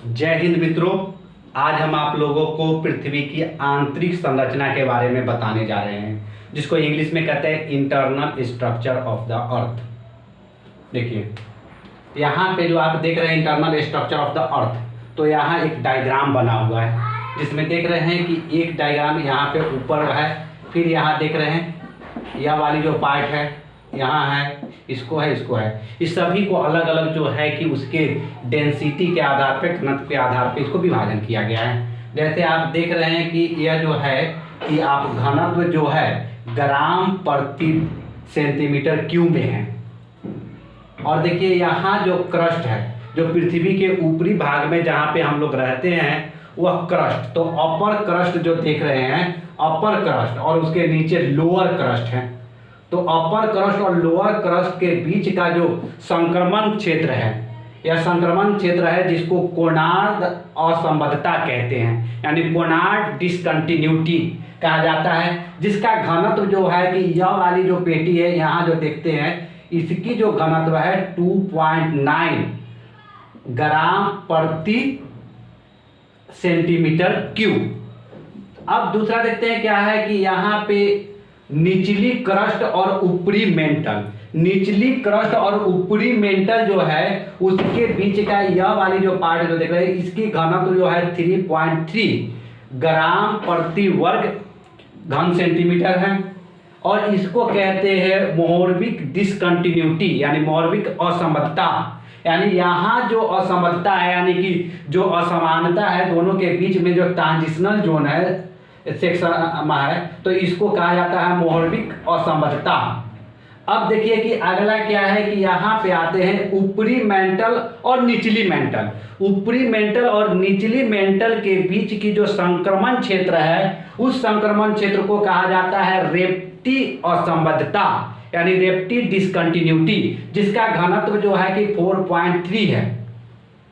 जय हिंद मित्रों। आज हम आप लोगों को पृथ्वी की आंतरिक संरचना के बारे में बताने जा रहे हैं, जिसको इंग्लिश में कहते हैं internal structure of the earth. देखिए यहाँ पे जो आप देख रहे हैं internal structure of the earth, तो यहाँ एक डायग्राम बना हुआ है जिसमें देख रहे हैं कि एक डायग्राम यहाँ पे ऊपर है, फिर यहाँ देख रहे हैं यह वाली जो पार्ट है यहाँ है, इसको है। इस सभी को अलग अलग जो है कि उसके डेंसिटी के आधार पे, घनत्व के आधार पे इसको विभाजन किया गया है। जैसे आप देख रहे हैं कि यह जो है कि आप घनत्व जो है ग्राम प्रति सेंटीमीटर क्यूब में है। और देखिए यहाँ जो क्रस्ट है, जो पृथ्वी के ऊपरी भाग में जहाँ पे हम लोग रहते हैं वह क्रस्ट, तो अपर क्रस्ट जो देख रहे हैं अपर क्रस्ट, और उसके नीचे लोअर क्रस्ट है। तो अपर क्रस्ट और लोअर क्रस्ट के बीच का जो संक्रमण क्षेत्र है, यह संक्रमण क्षेत्र है जिसको कोनार्ड असंबद्धता कहते हैं, यानी कोनार्ड डिसकंटिन्यूटी कहा जाता है, जिसका घनत्व जो है कि यह वाली जो पेटी है यहाँ जो देखते हैं इसकी जो घनत्व है 2.9 ग्राम प्रति सेंटीमीटर क्यूब। अब दूसरा देखते हैं क्या है कि यहाँ पे निचली क्रस्ट और ऊपरी मेंटल, निचली क्रस्ट और ऊपरी मेंटल जो है उसके बीच का यह वाली जो पार्ट जो देख रहे हैं इसकी घनत्व जो है 3.3 ग्राम प्रति वर्ग घन सेंटीमीटर है। और इसको कहते हैं मोहर्विक डिसकंटिन्यूटी, यानी मोहर्विक असमता। यानी यहाँ जो असमता है, यानी कि जो असमानता है दोनों के बीच में जो ट्रांजिशनल जोन है सेक्शन है, तो इसको कहा जाता है मोहर्विक असमता। अब देखिए कि अगला क्या है कि यहाँ पे आते हैं ऊपरी मेंटल और निचली मेंटल। ऊपरी मेंटल और निचली मेंटल के बीच की जो संक्रमण क्षेत्र है उस संक्रमण क्षेत्र को कहा जाता है रेप्टी असंबद्धता, यानी रेप्टी डिसकंटिन्यूटी, जिसका घनत्व जो है कि 4.3 है।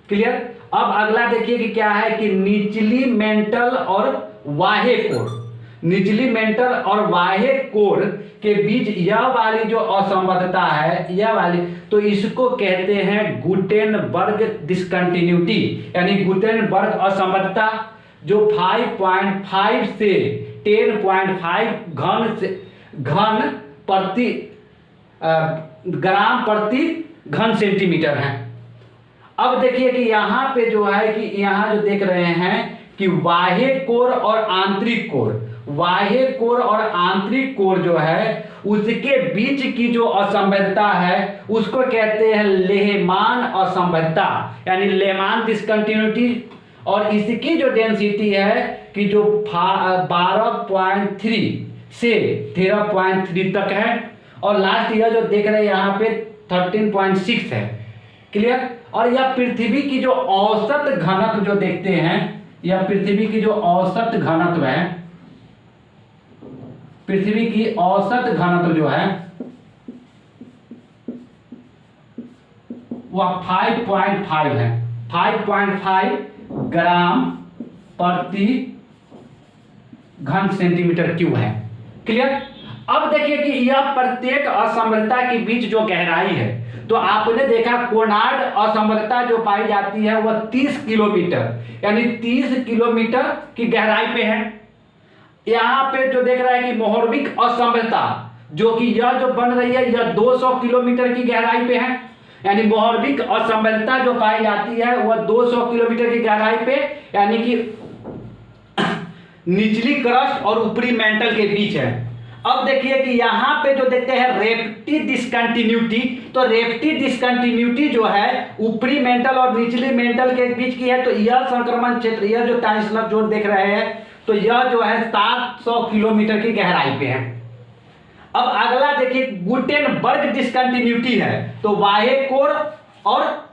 क्लियर। अब अगला देखिए कि क्या है कि निचली मेंटल और बाह्य कोर, निचली मेंटल और बाह्य कोर के बीच यह वाली जो असंबद्धता है, यह वाली, तो इसको कहते हैं गुटेनबर्ग डिसकंटिन्यूटी, यानी गुटेनबर्ग असंबद्धता, जो 5.5 से 10.5 घन प्रति ग्राम प्रति घन सेंटीमीटर है। अब देखिए कि यहाँ पे जो है कि यहाँ जो देख रहे हैं कि बाह्य कोर और आंतरिक कोर, बाह्य कोर और आंतरिक कोर जो है उसके बीच की जो असंबद्धता है उसको कहते हैं लेहमान असंबद्धता, यानी लेहमान डिसकंटिन्यूटी। और इसकी जो डेंसिटी है कि जो 12.3 से 13.3 तक है, और लास्ट ईयर जो देख रहे हैं यहाँ पे 13.6 है। क्लियर। और यह पृथ्वी की जो औसत घनत्व जो देखते हैं, यह पृथ्वी की जो औसत घनत्व है, पृथ्वी की औसत घनत्व जो है वह 5.5 है, 5.5 ग्राम प्रति घन सेंटीमीटर क्यूब है। क्लियर। अब देखिए कि यह प्रत्येक असमता के बीच जो गहराई है, तो आपने देखा कोनार्ड असमता जो पाई जाती है वह 30 किलोमीटर, यानी 30 किलोमीटर की गहराई पे है। यहाँ पे जो देख रहा है कि मोहर्विक असमता जो कि यह जो बन रही है यह 200 किलोमीटर की गहराई पे है, यानी मोहर्विक असमता जो पाई जाती है वह 200 किलोमीटर की गहराई पे, यानी कि निचली क्रस्ट और ऊपरी मेंटल के बीच है। अब देखिए कि यहाँ पे जो देखते हैं रेप्टी डिसकंटिन्यूटी, तो रेप्टी डिसकंटिन्यूटी जो है ऊपरी मेंटल और निचली मेंटल के बीच की है। तो यह संक्रमण क्षेत्र, यह जो ट्रांजिशनल जोन देख रहे हैं, तो यह जो है 700 किलोमीटर की गहराई पे है। अब अगला देखिए गुटेनबर्ग डिसकंटिन्यूटी है, तो बाह्य कोर और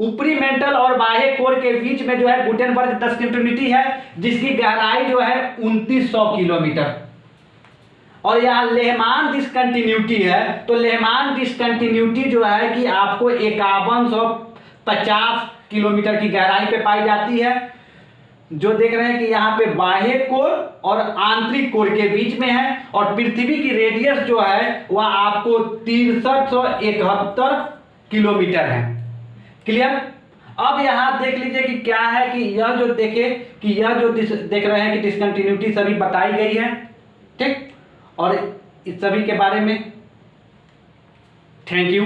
ऊपरी मेंटल और बाह्य कोर के बीच में जो है गुटेनबर्ग डिसकंटिन्यूटी है, जिसकी गहराई जो है 2900 किलोमीटर। और यहाँ लेहमान डिसकंटिन्यूटी है, तो लेहमान डिसकंटिन्यूटी जो है कि आपको 5150 किलोमीटर की गहराई पे पाई जाती है। जो देख रहे हैं कि यहाँ पे बाह्य कोर और आंतरिक कोर के बीच में है, और पृथ्वी की रेडियस जो है वह आपको 6371 किलोमीटर है। क्लियर। अब यहाँ देख लीजिए कि क्या है कि यह जो देखे कि यह जो देख रहे हैं कि डिसकंटिन्यूटी सभी बताई गई है, ठीक, और इस सभी के बारे में थैंक यू।